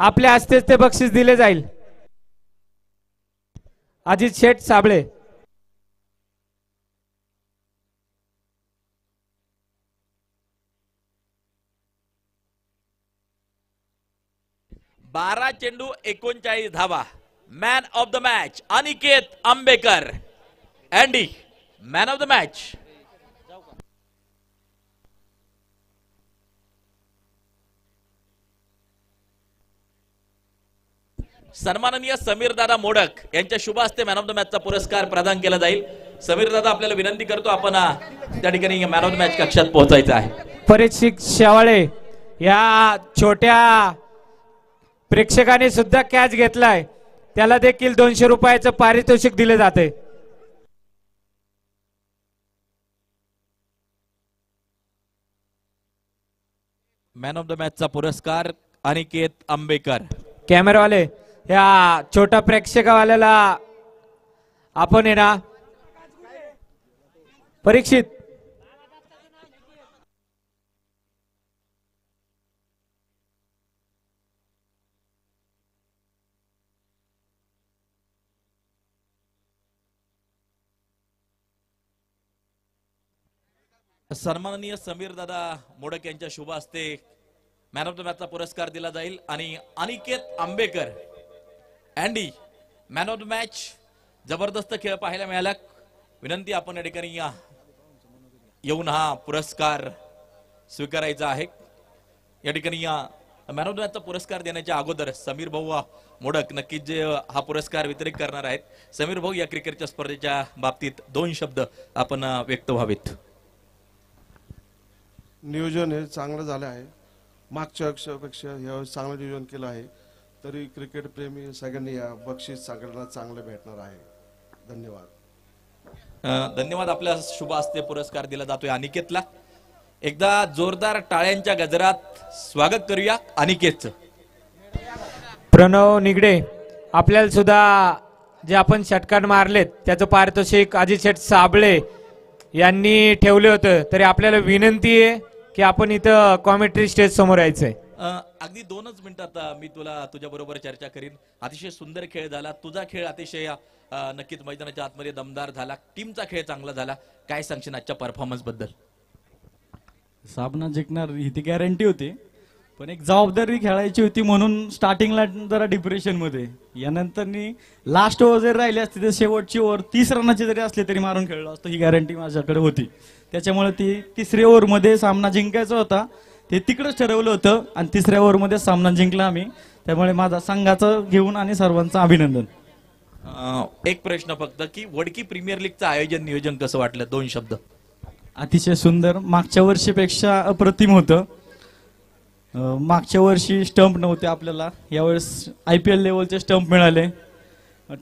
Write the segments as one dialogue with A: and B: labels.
A: आपल्या हस्तेच ते बक्षीस दिले जाईल। अजित शेठ साबळे।
B: बारा चेंडू 39 धावा। Man of the match Aniket Ambekar. Andy man of the match. सन्माननीय समीर दादा मोडक यांच्या शुभ हस्ते मॅन ऑफ द मॅचचा पुरस्कार प्रदान केला जाईल। समीर दादा आपल्याला विनंती करतो आपण त्या ठिकाणी मॅन ऑफ द मॅच कक्षात पोहोचायचं आहे।
A: परीक्षित शेवाळे या छोट्या प्रेक्षकाने सुद्धा कॅच घेतलाय, त्याला देखील 200 रुपयाचं पारितोषिक दिले जाते।
B: मॅन ऑफ द मॅचचा पुरस्कार अनिकेत आंबेकर।
A: कॅमेरावाले या छोटा प्रेक्षकावाल्याला आपण आहे ना परीक्षित
B: सन्माननीय समीर दादा मोडक यांच्या शुभ हस्ते मॅन ऑफ द मॅचचा पुरस्कार दिला जाईल आणि Aniket Ambekar Andy man of the match. जबरदस्त खेळ पाहायला मिळाला। विनंती आपण या ठिकाणी येऊन हा पुरस्कार स्वीकारायचा आहे। या ठिकाणी मॅन ऑफ द मॅचचा पुरस्कार देण्याच्या अगोदर समीर भाऊ मोडक नक्कीच जे हा पुरस्कार वितरित करणार आहेत। समीर भाऊ या क्रिकेटच्या स्पर्धेच्या बाबतीत 2 शब्द आपण व्यक्त व्हावेत।
C: नियोजन हे चांगलं झालं आहे। मागच्या वर्षापेक्षा यावेळेस चांगलं नियोजन केलं आहे, तरी क्रिकेट प्रेमी सगळ्यांनी या बक्षीस सगळ्यांना चांगलं भेटणार आहे। धन्यवाद।
B: धन्यवाद। आपल्या शुभ हस्ते पुरस्कार दिला जातोय अनिकेतला। एकदा जोरदार टाळ्यांच्या गजरात स्वागत करूया अनिकेतचं।
A: प्रणव निगडे आपल्याला सुद्धा जे आपण षटकार मारलेत त्याचं पारितोषिक अजित शेठ साबळे यांनी ठेवले होते, तरी आपल्याला विनंती आहे की आपण इथं कॉमेंट्री स्टेज समोर यायचंय।
B: अगदी 2च मिनिटात मी तुझ्या बरोबर चर्चा करीन। अतिशय सुंदर खेळ झाला तुझा खेळ, अतिशय नक्कीच मैदानाच्या आतमध्ये दमदार झाला, टीमचा खेळ चांगला झाला। काय सांगशील आजच्या परफॉर्मन्स बद्दल?
D: सामना जिंकणार ही ती गॅरंटी होती, पण एक जबाबदारी खेळायची होती म्हणून स्टार्टिंगला जरा डिप्रेशन मध्ये, यानंतर लास्ट ओव्हर जरी राहिली असती तर शेवटची ओव्हर 30 रनाची जरी असली तरी मारून खेळलो असतो, ही गॅरंटी माझ्याकडे होती। त्याच्यामुळे ती 3ऱ्या ओव्हर मध्ये सामना जिंकायचा होता, ते तिकडेच ठरवलं होतं आणि 3ऱ्या ओव्हर मध्ये सामना जिंकला आम्ही। त्यामुळे माझा संघाचं घेऊन आणि सर्वांचं अभिनंदन।
B: एक प्रश्न फक्त की वडकी प्रीमियर लीगचं आयोजन नियोजन कसं वाटलं? 2 शब्द।
D: अतिशय सुंदर, मागच्या वर्षीपेक्षा अप्रतिम होतं। मागच्या वर्षी स्टंप नव्हते आपल्याला, यावेळेस IPL लेवलचे स्टंप मिळाले,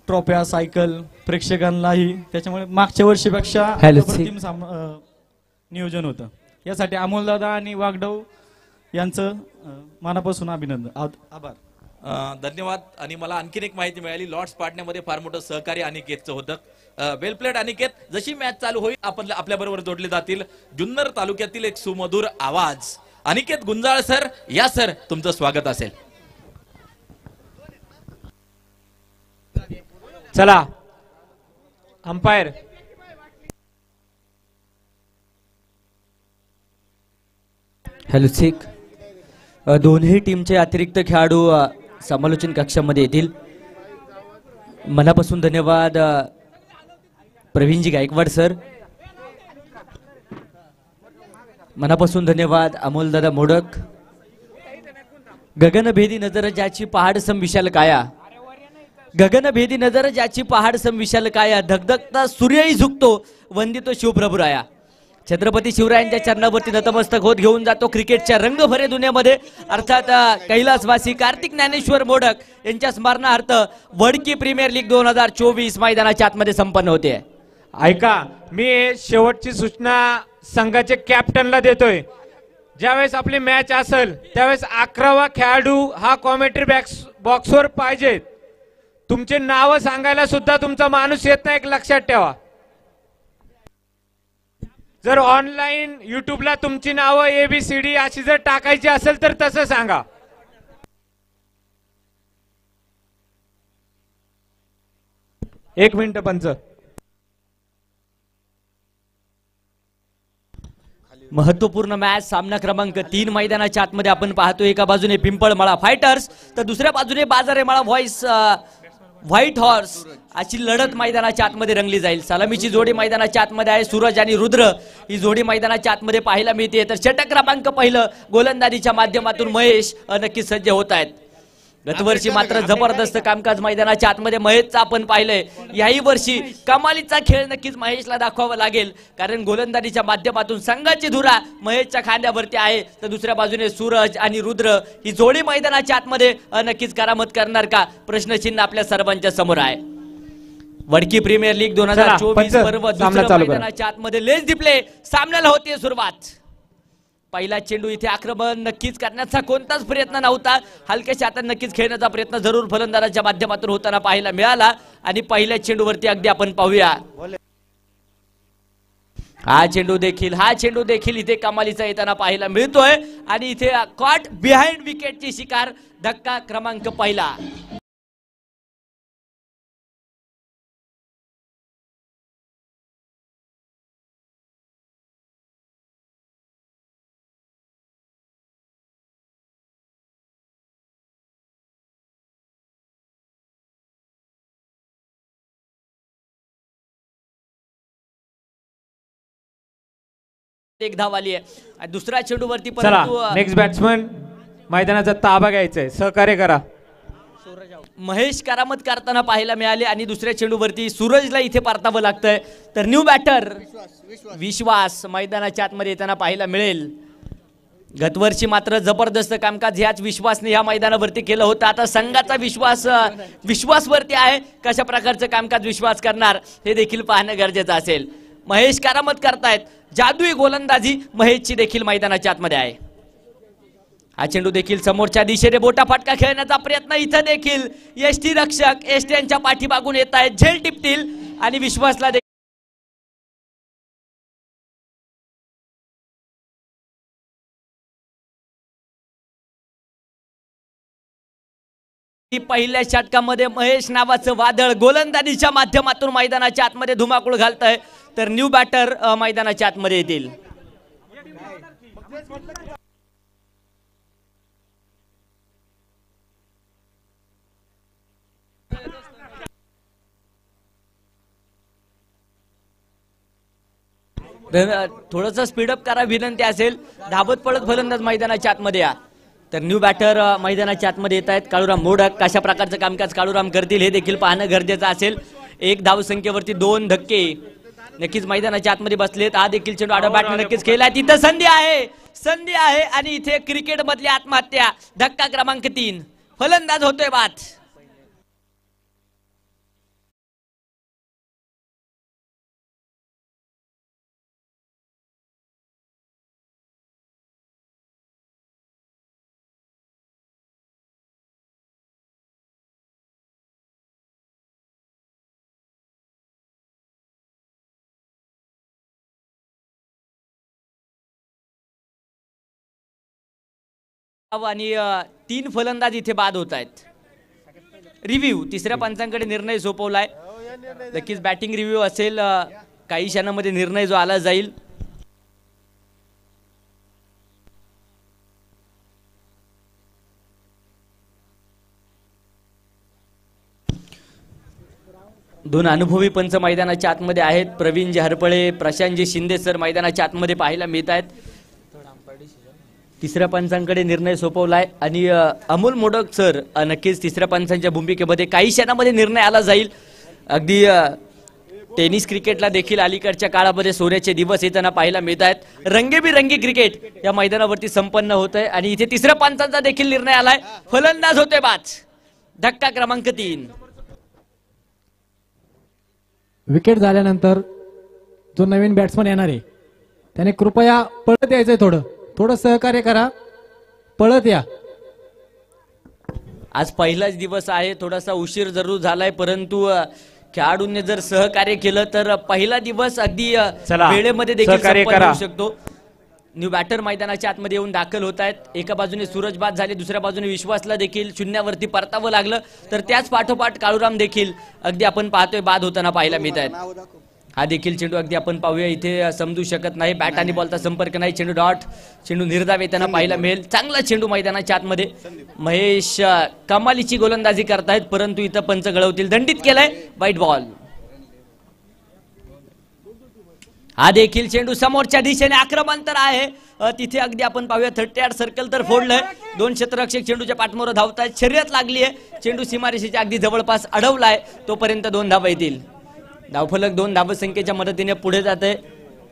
D: ट्रॉफ्या सायकल प्रेक्षकांनाही, त्याच्यामुळे मागच्या वर्षीपेक्षा अप्रतिम नियोजन होतं। यासाठी अमोलदादा आणि वागडव यांचं मनापासून अभिनंदन, आभार।
B: धन्यवाद। आणि मला आणखीन एक माहिती मिळाली, लॉर्ड्स पाडण्यामध्ये फार मोठं सहकार्य अनिकेतचं होतं। वेल प्लेड अनिकेत। जशी मॅच चालू होईल आपण आपल्या बरोबर जोडले जातील जुन्नर तालुक्यातील एक सुमधुर आवाज अनिकेत गुंजाळ सर। या सर, तुमचं स्वागत असेल।
A: चला अंपायर
E: हॅलो सिक, दोन्ही टीमचे अतिरिक्त खेळाडू समालोचन कक्षामध्ये येतील। मनापासून धन्यवाद प्रवीणजी गायकवाड सर, मनापासून धन्यवाद अमोलदादा मोडक। गगनभेदी नजर ज्याची पहाड सम विशाल काया, गगनभेदी नजर ज्याची पहाड सम विशाल काया, धगधगता सूर्यही झुकतो वंदितो शिवप्रभुराया। छत्रपती शिवरायांच्या चरणावरती नतमस्तक होत घेऊन जातो क्रिकेटच्या रंगभरे दुनियामध्ये, अर्थात कैलासवासी कार्तिक ज्ञानेश्वर मोडक यांच्या स्मरणार्थ वडकी प्रीमियर लीग 2024 मैदानाच्या आतमध्ये संपन्न होते।
A: ऐका, मी शेवटची सूचना संघाचे कॅप्टनला देतोय। ज्यावेळेस आपली मॅच असेल त्यावेळेस 11वा खेळाडू हा कॉमेंट्री बॉक्सवर पाहिजे। तुमचे नाव सांगायला सुद्धा तुमचा माणूस येत नाही, एक लक्षात ठेवा। जर ऑनलाईन युट्यूबला तुमची नावं ABCD अशी जर टाकायची असेल तर तसं सांगा। 1 मिनिट पंच.
E: महत्वपूर्ण मॅच सामना क्रमांक 3 मैदानाच्या आतमध्ये आपण पाहतो. एका बाजूने पिंपळमाळा फायटर्स तर दुसऱ्या बाजूने बाजारेमाळा व्हाईट हॉर्स अशी लढत मैदानाच्या आतमध्ये रंगली जाईल. सलामीची जोडी मैदानाच्या आतमध्ये आहे. सूरज आणि रुद्र ही जोडी मैदानाच्या आतमध्ये पाहायला मिळते. तर षटक क्रमांक पहिलं गोलंदाजीच्या माध्यमातून महेश नक्कीच सज्ज होत आहेत. गतवर्षी मात्र जबरदस्त कामकाज मैदानाच्या आतमध्ये महेशचा आपण पाहिलंय. याही वर्षी कमालीचा खेळ नक्कीच महेशला दाखवावा लागेल, कारण गोलंदाजीच्या माध्यमातून संघाची धुरा महेशच्या खांद्यावरती आहे. तर दुसऱ्या बाजूने सूरज आणि रुद्र ही जोडी मैदानाच्या आतमध्ये नक्कीच करामत करणार का, प्रश्नचिन्ह आपल्या सर्वांच्या समोर आहे. वडकी प्रीमियर लीग 2024 पर्व दुसऱ्या मैदानाच्या आतमध्ये लेस डिप्ले सामन्याला होती सुरुवात. पहिला चेंडू इथे आक्रमण नक्कीच करण्याचा कोणताच प्रयत्न नव्हता. हलक्याच्या हातात नक्कीच खेळण्याचा प्रयत्न जरूर फलंदाजाच्या माध्यमातून होताना पाहायला मिळाला. आणि पहिल्या चेंडूवरती अगदी आपण पाहूया, हा चेंडू देखील इथे कमालीचा येताना पाहायला मिळतोय. आणि इथे कॉट बिहाइंड विकेटची शिकार, धक्का क्रमांक पहिला. एक धाव आली आहे. दुसऱ्या चेंडूवरती परंतु
A: नेक्स्ट बॅट्समन मैदानाचा ताबा घ्यायचा सहकार्य करा.
E: महेश करामत करताना पाहायला मिळाले. आणि दुसऱ्या चेंडूवरती सूरजला इथे परतावं लागतंय. तर न्यू बॅटर विश्वास मैदानाच्या आतमध्ये येताना पाहायला मिळेल. गतवर्षी मात्र जबरदस्त कामकाज ह्याच विश्वासने या मैदानावरती केलं होतं. आता संघाचा विश्वासवरती आहे. कशा प्रकारचं कामकाज विश्वास करणार हे देखील पाहणं गरजेचं असेल. महेश करामत करतायत. जादुई गोलंदाजी महेशची देखील मैदानाच्या आतमध्ये आहे. हा चेंडू देखील समोरच्या दिशेने बोटाफाटका खेळण्याचा प्रयत्न. इथं देखील एसटी रक्षक एसटी यांच्या पाठीमागून येत आहेत. झेल टिपतील आणि विश्वासला पहिल्या षटकामध्ये महेश नावाचं वादळ गोलंदाजीच्या माध्यमातून मैदानाच्या आतमध्ये धुमाकूळ घालतंय. तर न्यू बॅटर मैदानाच्या आतमध्ये येतील. थोडंसं स्पीडअप करा विनंती असेल. धाबत पडत फलंदाज मैदानाच्या आतमध्ये या. तर न्यू बॅटर मैदानाच्या आतमध्ये येत आहेत. काळूराम मोडक कशा प्रकारचं कामकाज काळूराम करतील हे देखील पाहणं गरजेचं असेल. एक धावसंख्येवरती 2 धक्के नक्कीच मैदानाच्या आतमध्ये बसलेत. हा देखील चेंडू आडा बॅट नक्कीच केला. तिथं संधी आहे आणि इथे क्रिकेट मधली आत्महत्या, धक्का क्रमांक 3. फलंदाज होतोय बाद. आणि 3 फलंदाज इथे बाद होत आहेत. रिव्ह्यू तिसऱ्या पंचांकडे निर्णय सोपवलाय. नक्कीच बॅटिंग रिव्ह्यू असेल. काही क्षणांमध्ये निर्णय जो आला जाईल. दोन अनुभवी पंच मैदानाच्या आतमध्ये आहेत. प्रवीणजी हरपळे, प्रशांतजी शिंदे सर मैदानाच्या आतमध्ये पाहायला मिळत आहेत. तिसऱ्या पंचांकडे निर्णय सोपवलाय आणि अमोल मोडक सर नक्कीच तिसऱ्या पंचांच्या भूमिकेमध्ये काही क्षणामध्ये निर्णय आला जाईल. अगदी टेनिस क्रिकेटला देखील अलीकडच्या काळामध्ये सोन्याचे दिवस येताना पाहायला मिळत आहेत. रंगीबिरंगी क्रिकेट या मैदानावरती संपन्न होत आहे. आणि इथे तिसऱ्या पंचांचा देखील निर्णय आलाय. फलंदाज होते बाद, धक्का क्रमांक 3.
F: विकेट झाल्यानंतर जो नवीन बॅट्समन येणार आहे त्याने कृपया पळत यायचंय. थोडं सहकार्य करा, पळत या.
E: आज पहिलाच दिवस आहे. थोडासा उशीर जरूर झालाय, परंतु खेळाडूंनी जर सहकार्य केलं तर पहिला दिवस अगदी वेळेमध्ये देखील संपन्न होऊ शकतो. न्यू बॅटर मैदानाच्या आतमध्ये येऊन दाखल होत आहेत. एका बाजूने सूरज बाद झाले, दुसऱ्या बाजूने विश्वासला देखील शून्यावरती परतावं लागलं, तर त्याच पाठोपाठ काळूराम देखील अगदी आपण पाहतोय बाद होताना पाहायला मिळत आहेत. हा देखील चेंडू अगदी आपण पाहूया, इथे समजू शकत नाही, बॅट आणि बॉलचा संपर्क नाही, चेंडू डॉट, चेंडू निर्धाव येताना पाहायला मिळेल. चांगला चेंडू मैदानाच्या आतमध्ये महेश कमालीची गोलंदाजी करतायत, परंतु इथं पंच गळवतील. दंडित केलाय, वाईट बॉल. हा देखील चेंडू समोरच्या दिशेने आक्रमण तर आहे, तिथे अगदी आपण पाहूया 38 सर्कल तर फोडलंय. दोन क्षेत्ररक्षक चेंडूच्या पाठमोर धावतायत, शर्यत लागली आहे, चेंडू सीमारेषेच्या अगदी जवळपास अडवलाय, तोपर्यंत 2 धावा येतील. धावफलक 2 धावसंख्येच्या मदतीने पुढे जात आहे.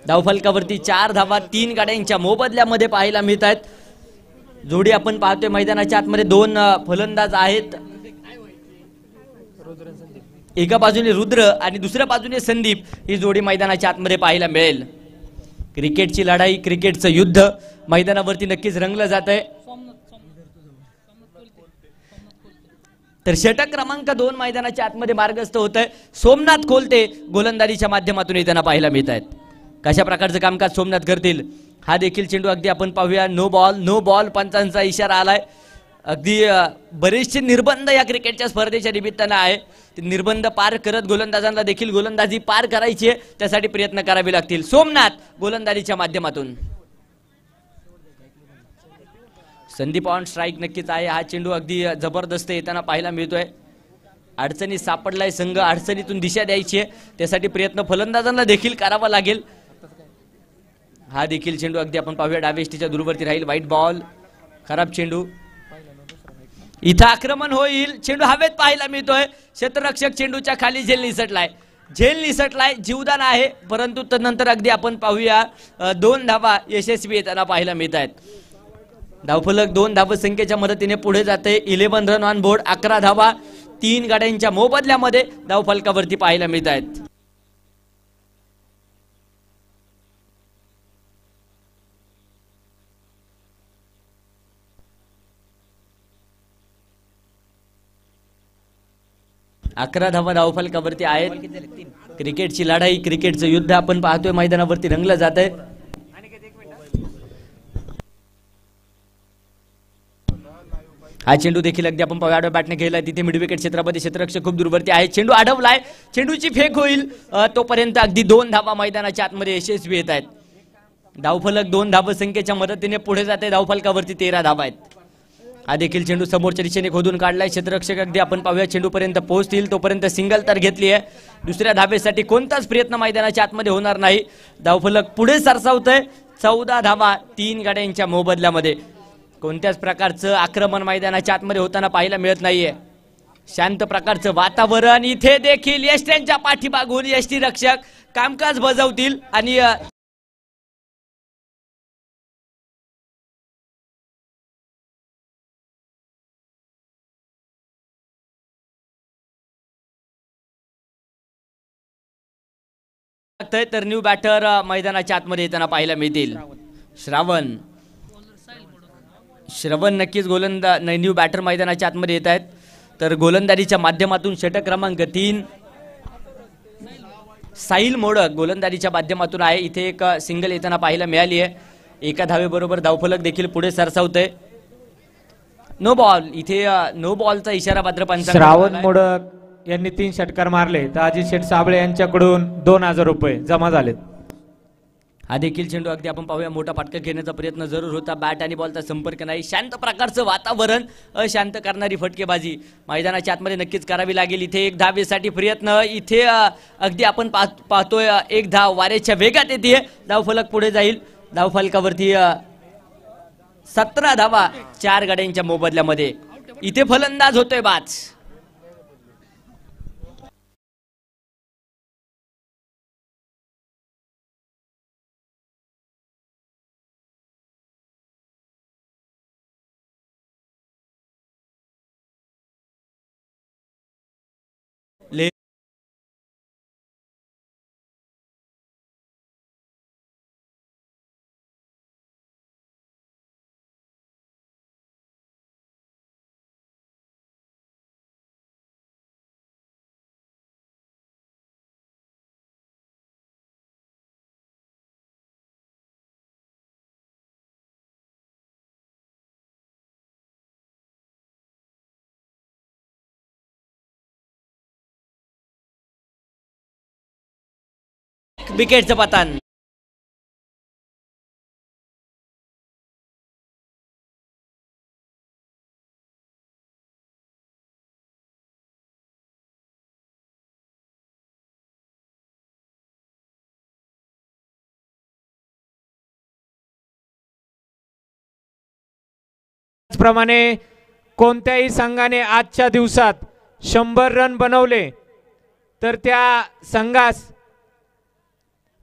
E: धावफलकावरती 4 धावा 3 गाड्यांच्या मोबदल्यामध्ये पाहायला मिळत आहेत. जोडी आपण पाहतोय मैदानाच्या आतमध्ये 2 फलंदाज आहेत, एका बाजूने रुद्र आणि दुसऱ्या बाजूने संदीप, ही जोडी मैदानाच्या आतमध्ये पाहायला मिळेल. क्रिकेटची लढाई, क्रिकेटचं युद्ध मैदानावरती नक्कीच रंगलं जात आहे. तर षटक क्रमांक 2 मैदानाच्या आतमध्ये मार्गस्थ होत आहे. सोमनाथ कोलते गोलंदाजीच्या माध्यमातून येताना पाहायला मिळत आहेत. कशा प्रकारचं कामकाज सोमनाथ करतील. हा देखील चेंडू अगदी आपण पाहूया, नो बॉल, नो बॉल पंचांचा इशारा आलाय. अगदी बरेचसे निर्बंध या क्रिकेटच्या स्पर्धेच्या निमित्तानं आहे, ते निर्बंध पार करत गोलंदाजांना देखील गोलंदाजी पार करायची आहे, त्यासाठी प्रयत्न करावे लागतील. सोमनाथ गोलंदाजीच्या माध्यमातून, संदीप ऑन स्ट्राईक नक्कीच आहे. हा चेंडू अगदी जबरदस्त येताना पाहायला मिळतोय. अडचणी सापडलाय संघ, अडचणीतून दिशा द्यायची आहे, त्यासाठी प्रयत्न फलंदाजांना देखील करावा लागेल. हा देखील चेंडू अगदी आपण पाहूया डावेष्टीच्या दूरवरती राहील, वाईट बॉल, खराब चेंडू. इथं आक्रमण होईल, चेंडू हवेत पाहायला मिळतोय. क्षेत्ररक्षक चेंडूच्या खाली झेल निसटलाय, जीवदान आहे, परंतु तदनंतर अगदी आपण पाहूया 2 धावा यशस्वी येताना पाहायला मिळत आहेत. धावफलक 2 धावसंख्येच्या मदतीने पुढे जाते. 11 रन ऑन बोर्ड, 11 धावा 3 गाड्यांच्या मोबदल्यामध्ये धावफलकावरती पाहायला मिळत आहेत. अकरा धावा धावफलकावरती आहेत. क्रिकेटची लढाई, क्रिकेटचं युद्ध आपण पाहतोय मैदानावरती रंगलं जात आहे. हा चेंडू देखील अगदी आपण पाहूया बॅटने खेळलाय, तिथे मिड विकेट क्षेत्रामध्ये क्षेत्ररक्षक खूप दूरवरती आहे. चेंडू अडवलाय, चेंडूची फेक होईल, तोपर्यंत अगदी 2 धावा मैदानाच्या आतमध्ये यशस्वी येत आहेत. धावफलक 2 धावसंख्येच्या मदतीने पुढे जाते. धावफलकावरती 13 धावा आहेत. हा देखील चेंडू समोरच्या दिशेने खोदून काढलाय. क्षेत्ररक्षक अगदी आपण पाहूया चेंडू पर्यंत पोहोचतील, तोपर्यंत सिंगल तर घेतली आहे. दुसऱ्या धावेसाठी कोणताच प्रयत्न मैदानाच्या आतमध्ये होणार नाही. धावफलक पुढे सरसावतंय. 14 धावा 3 गाड्यांच्या मोबदल्यामध्ये. कोणत्याच प्रकारचं आक्रमण मैदानाच्या आतमध्ये होताना पाहायला मिळत नाहीये. शांत प्रकारचं वातावरण. इथे देखील यष्ट्यांच्या पाठीमागून यष्टी रक्षक कामकाज बजावतील आणि तर न्यू बॅटर मैदानाच्या आतमध्ये येताना पाहायला मिळतील. श्रवण नक्कीच न्यू बॅटर मैदानाच्या आतमध्ये येत आहेत. तर गोलंदाजीच्या माध्यमातून षटक क्रमांक 3 साहिल मोडक गोलंदाजीच्या माध्यमातून आहे. इथे एक सिंगल येताना पाहायला मिळाली आहे. एका धावेबरोबर धावफलक देखील पुढे सरसावतंय. नो बॉल, इथे नो बॉलचा इशारा मात्र पंचांनी
A: श्रावण मोडक यांनी 3 षटकार मारले, तर अजित शेठ साबळे यांच्याकडून 2000 रुपये जमा झालेत.
E: हा देखील चेंडू अगदी आपण पाहूया, मोठा फटका घेण्याचा प्रयत्न जरूर होता. बॅट आणि बॉलचा संपर्क नाही. शांत प्रकारचं वातावरण, अशांत करणारी फटकेबाजी मैदानाच्या आतमध्ये नक्कीच करावी लागेल. इथे 1 धावेसाठी प्रयत्न. इथे अगदी आपण पाहतोय 1 धाव वाऱ्याच्या वेगात येते. धावफलक पुढे जाईल. धावफलकावरती 17 धावा 4 गाड्यांच्या मोबदल्यामध्ये. इथे फलंदाज होतोय बाज. विकेटचं पतन.
A: त्याचप्रमाणे कोणत्याही संघाने आजच्या दिवसात 100 रन बनवले तर त्या संघास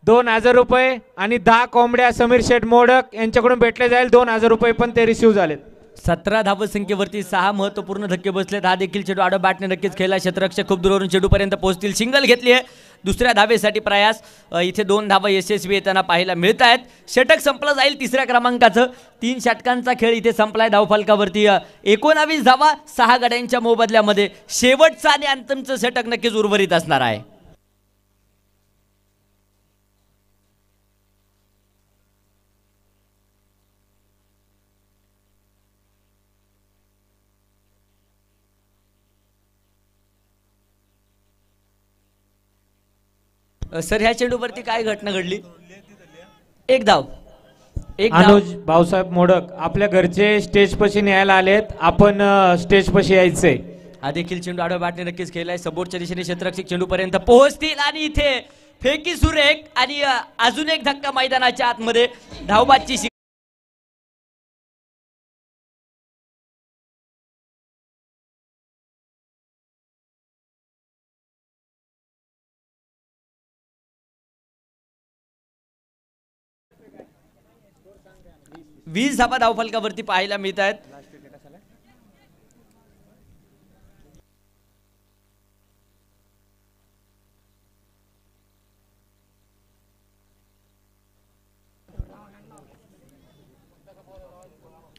A: 2000 रुपये आणि 10 कोंबड्या समीर शेठ मोडक यांच्याकडून भेटले जाईल. 2000 रुपये पण ते रिसिव्ह झालेत.
E: 17 धावसंख्येवरती 6 महत्वपूर्ण धक्के बसलेत. हा देखील चेंडू आडो बॅटने नक्कीच खेळला. क्षेत्ररक्षक खूप दूरवरून चेंडूपर्यंत पोहोचतील. सिंगल घेतली आहे. दुसऱ्या धावेसाठी प्रयास. इथे 2 धावा यशस्वी येताना पाहायला मिळत आहेत. षटक संपलं जाईल 3ऱ्या क्रमांकाचं. 3 षटकांचा खेळ इथे संपलाय. धावफलकावरती 19 धावा 6 गड्यांच्या मोबदल्यामध्ये. शेवटचं आणि अंतिमचं षटक नक्कीच उर्वरित असणार आहे. सर ह्या चेंडूवरती काय घटना घडली? एक धाव.
A: अनुज भाऊसाहेब मोडक आपल्या घरचे स्टेज पशी न्यायला आलेत. आपण स्टेज पशी यायचंय.
E: हा देखील चेंडू आडव्या बॅटने नक्कीच खेळलाय. सपोर्टच्या दिशेने क्षेत्ररक्षक चेंडूपर्यंत पोहोचतील आणि इथे फेकी सुरेख आणि अजून एक धक्का मैदानाच्या आतमध्ये. धावबादची 20 धावा धावफलकावरती पाहायला मिळत आहेत.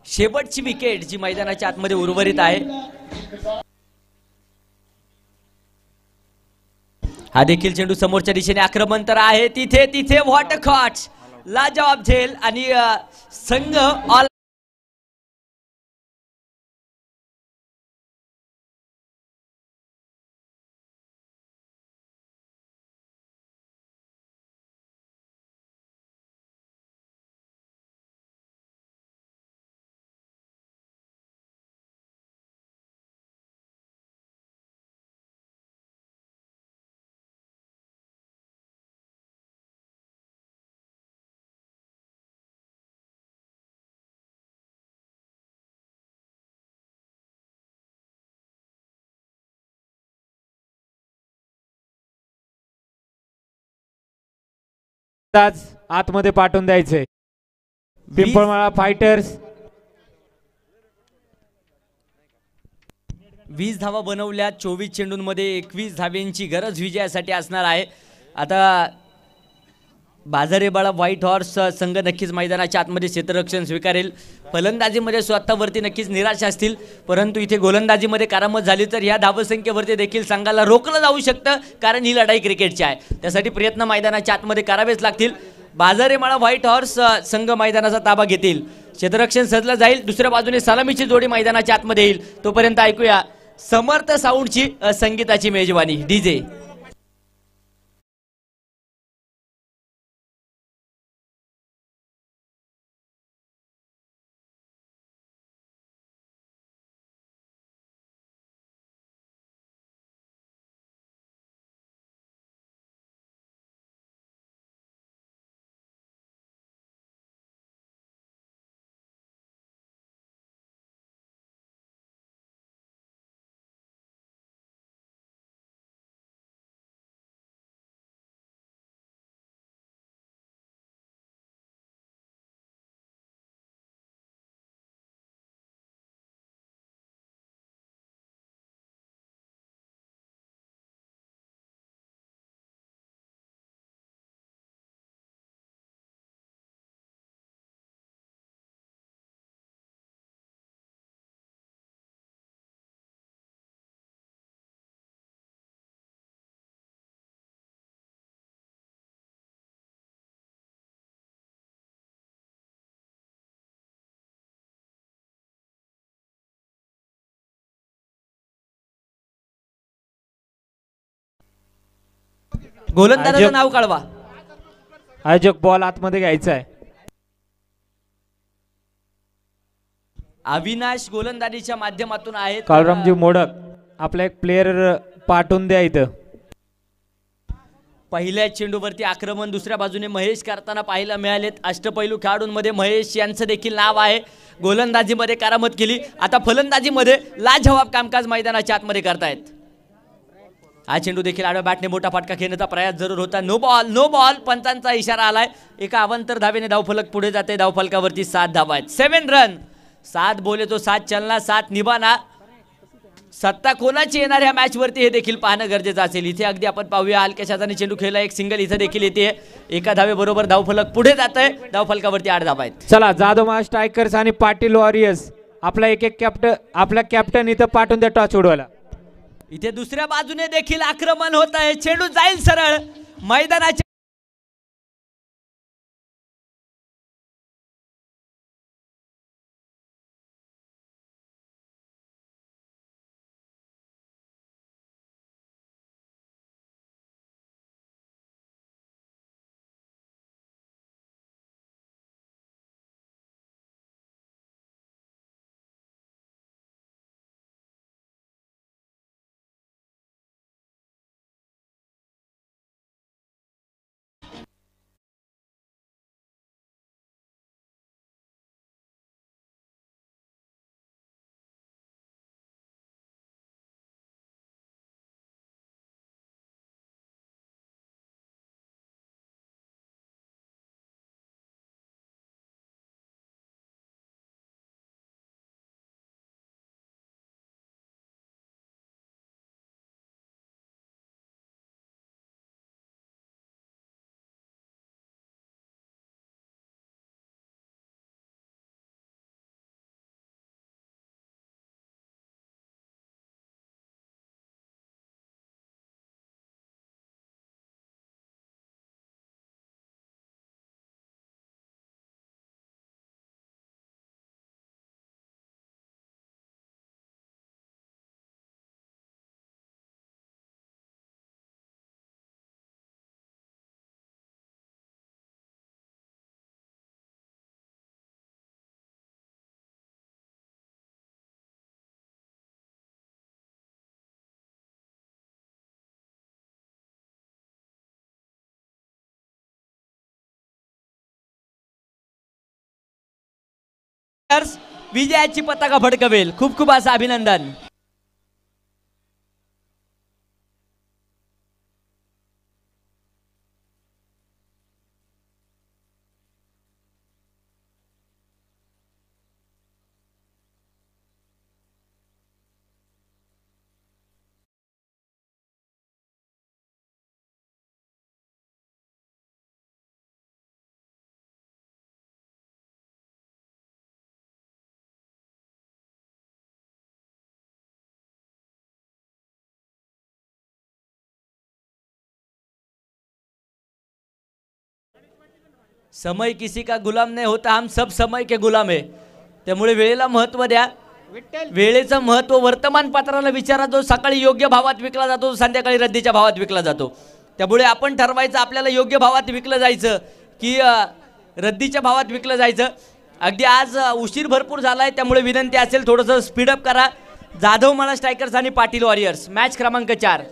E: शेवटची विकेट जी मैदानाच्या आतमध्ये उर्वरित आहे. हा देखील चेंडू समोरच्या दिशेने आक्रमण तर आहे. तिथे तिथे व्हॉट अ कॅच. लाजवाब झेल आणि संघ ऑल
A: आतमध्ये पाठवून द्यायचंय. पिंपळमाळा फायटर्स
E: 20 धावा बनवल्या. 24 चेंडूंमध्ये 21 धाव्यांची गरज विजयासाठी असणार आहे. आता बाजारेबाळा व्हाईट हॉर्स संघ नक्कीच मैदानाच्या आतमध्ये क्षेत्ररक्षण स्वीकारेल. फलंदाजीमध्ये स्वतःवरती नक्कीच निराश असतील, परंतु इथे गोलंदाजीमध्ये करामत झाली तर या धावसंख्येवरती देखील संघाला रोखलं जाऊ शकतं, कारण ही लढाई क्रिकेटची आहे. त्यासाठी प्रयत्न मैदानाच्या आतमध्ये करावेच लागतील. बाजारेमाळा व्हाईट हॉर्स संघ मैदानाचा ताबा घेतील. क्षेत्ररक्षण सजलं जाईल. दुसऱ्या बाजूने सलामीची जोडी मैदानाच्या आतमध्ये येईल. तोपर्यंत ऐकूया समर्थ साऊंडची संगीताची मेजवानी. डीजे गोलंदाजाचं नाव कळवा.
A: आयोजक बॉल आतमध्ये घ्यायचा आहे.
E: अविनाश गोलंदाजीच्या माध्यमातून आहेत.
A: काळूरामजी मोडक आपला एक प्लेयर पाठवून द्या इथं.
E: पहिल्या चेंडूवरती आक्रमण दुसऱ्या बाजूने महेश करताना पाहायला मिळालेत. अष्टपैलू खेळाडूंमध्ये महेश यांचं देखील नाव आहे. गोलंदाजीमध्ये करामत केली, आता फलंदाजीमध्ये लाजवाब कामकाज मैदानाच्या आतमध्ये करतायत. हा चेंडू देखील आडव्या बॅटने मोठा फटका खेळण्याचा प्रयास जरूर होता. नो बॉल, नो बॉल, पंचांचा इशारा आलाय. एका अवांतर धावेने धावफलक पुढे जाते. धावफलकावरती 7 धावा आहेत. 7 रन. 7 बोले तो 7 चलना, 7 निभाना. सत्ता कोणाची येणार ह्या मॅच वरती हे देखील पाहणं गरजेचं असेल. इथे अगदी आपण पाहूया हलक्या शाताने चेंडू खेळला, एक सिंगल इथे देखील येते. एका धावे बरोबर धावफलक पुढे जात आहे. धावफलकावरती 8 धावा आहेत.
A: चला जाधव महाराज स्ट्रायकर्स आणि पाटील वॉरियर्स आपला एक कॅप्टन, आपला कॅप्टन इथं पाठवून द्या टॉस उडवायला.
E: इथे दुसऱ्या बाजूने देखील आक्रमण होत आहे. चेंडू जाईल सरळ मैदानाच्या विजयाची पताका फडकवेल. खूप खूप असं अभिनंदन. समय किसी का गुलाम नाही होता, हम सब समय के गुलाम आहे. त्यामुळे वेळेला महत्त्व द्या. वेळेचं महत्त्व वर्तमानपत्राला विचारा. जो सकाळी योग्य भावात विकला जातो, संध्याकाळी रद्दीच्या भावात विकला जातो. त्यामुळे आपण ठरवायचं आपल्याला योग्य भावात विकलं जायचं की रद्दीच्या भावात विकलं जायचं. अगदी आज उशीर भरपूर झालाय, त्यामुळे विनंती असेल थोडंसं स्पीडअप करा. जाधव मला स्ट्रायकर्स आणि पाटील वॉरियर्स मॅच क्रमांक 4.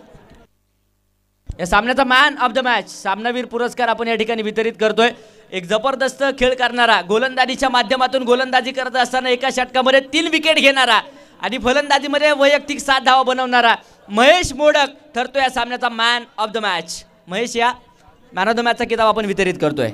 E: या सामन्याचा मॅन ऑफ द मॅच सामनावीर पुरस्कार आपण या ठिकाणी वितरित करतोय. एक जबरदस्त खेळ करणारा, गोलंदाजीच्या माध्यमातून गोलंदाजी करत असताना एका षटकामध्ये 3 विकेट घेणारा आणि फलंदाजीमध्ये वैयक्तिक 7 धावा बनवणारा महेश मोडक ठरतो या सामन्याचा man of the match. Mahesh, या मॅन ऑफ द मॅचचा किताब आपण वितरित करतोय.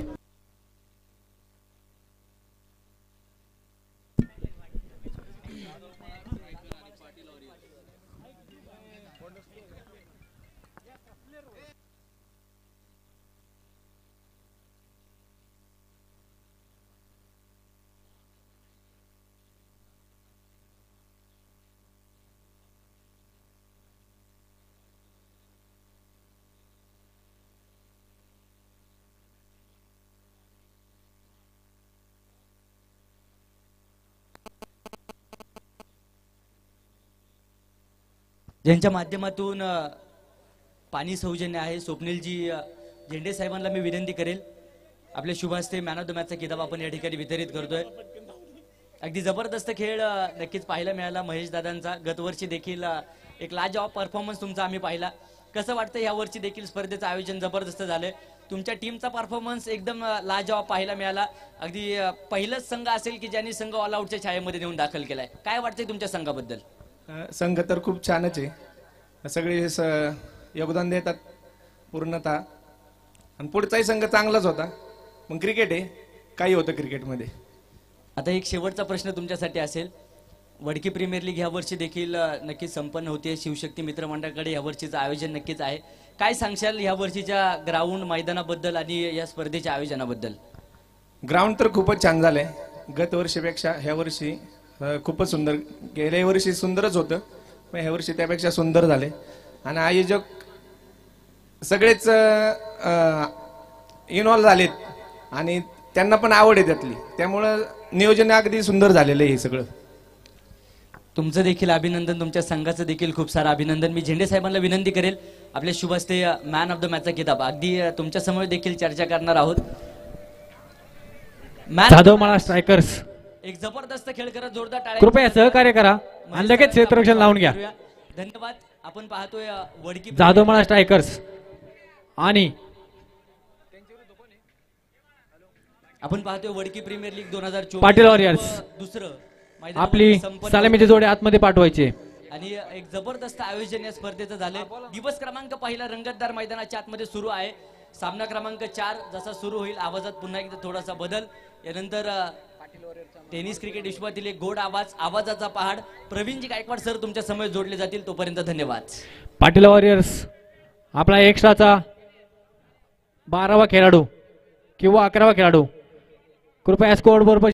E: ज्यांच्या माध्यमातून पाणी सौजन्य आहे, स्वप्नीलजी झेंडे साहेबांना मी विनंती करेल आपले शुभ हस्ते मॅन ऑफ द मॅचचा किताब आपण या ठिकाणी वितरित करतोय. अगदी जबरदस्त खेळ नक्कीच पाहायला मिळाला महेश दादांचा. गतवर्षी देखील एक लाजवाब परफॉर्मन्स तुमचा आम्ही पाहिला. कसं वाटतं या वर्षी देखील स्पर्धेचं आयोजन जबरदस्त झालंय. तुमच्या टीमचा परफॉर्मन्स एकदम लाजवाब पाहायला मिळाला. अगदी पहिलंच संघ असेल की ज्यांनी संघ ऑल आउटच्या छायेमध्ये नेऊन दाखल केलाय. काय वाटतंय तुमच्या संघाबद्दल?
G: संघ तर खूप छानच आहे. सगळे योगदान देतात पूर्णतः आणि पुढचाही संघ चांगलाच होता. मग क्रिकेट आहे, काही होतं क्रिकेटमध्ये.
E: आता एक शेवटचा प्रश्न तुमच्यासाठी असेल. वडकी प्रीमियर लीग ह्या वर्षी देखील नक्कीच संपन्न होते. शिवशक्ती मित्र मंडळाकडे या वर्षीचं आयोजन नक्कीच आहे. काय सांगशाल ह्या वर्षीच्या ग्राउंड मैदानाबद्दल आणि या स्पर्धेच्या आयोजनाबद्दल?
G: ग्राउंड तर खूपच छान झालंय. गत वर्षीपेक्षा ह्या वर्षी खूपच सुंदर. गेल्या वर्षी सुंदरच होतं, पण ह्या वर्षी त्यापेक्षा सुंदर झाले. आणि आयोजक सगळेच इन्व्हॉल्व झालेत आणि त्यांना पण आवड आहे त्यातली. त्यामुळं नियोजन अगदी सुंदर झालेलं आहे हे सगळं.
E: तुमचं देखील अभिनंदन, तुमच्या संघाचं देखील खूप सारं अभिनंदन. मी झेंडे साहेबांना विनंती करेल आपल्या शुभ हस्ते मॅन ऑफ द मॅचचा किताब अगदी तुमच्या समोर देखील चर्चा करणार आहोत.
F: जाधव माळा स्ट्रायकर्स
E: एक जबरदस्त खेळ करत जोरदार टाळ्या.
F: कृपया सहकार्य करा आणि लगेच क्षेत्ररक्षण लावून घ्या.
E: धन्यवाद. आपण पाहतोय वडकी
F: जाधव माळा स्ट्रायकर्स आणि
E: आपण पाहतोय Wadki premier league 2024
F: Patil warriors.
E: दुसरं मैदान
F: आपली
E: संपन्न
F: सलामीचे जोडे आतमध्ये पाठवायचे.
E: आणि एक जबरदस्त आयोजन या स्पर्धेचं झालंय. दिवस क्रमांक पहिला रंगतदार मैदानाच्या आतमध्ये सुरू आहे. सामना क्रमांक 4 जसा सुरू होईल आवाजात पुन्हा एकदा थोडासा बदल. यानंतर टेनिस क्रिकेट विश्वातील एक गोड आवाज, आवाजाचा पहाड प्रवीणजी गायकवाड सर तुमच्या समोर जोडले जातील. तोपर्यंत धन्यवाद.
F: पाटील वॉरियर्स आपला एक्स्ट्राचा 12वा खेळाडू किंवा 11वा खेळाडू कृपया स्कोअर बरोबर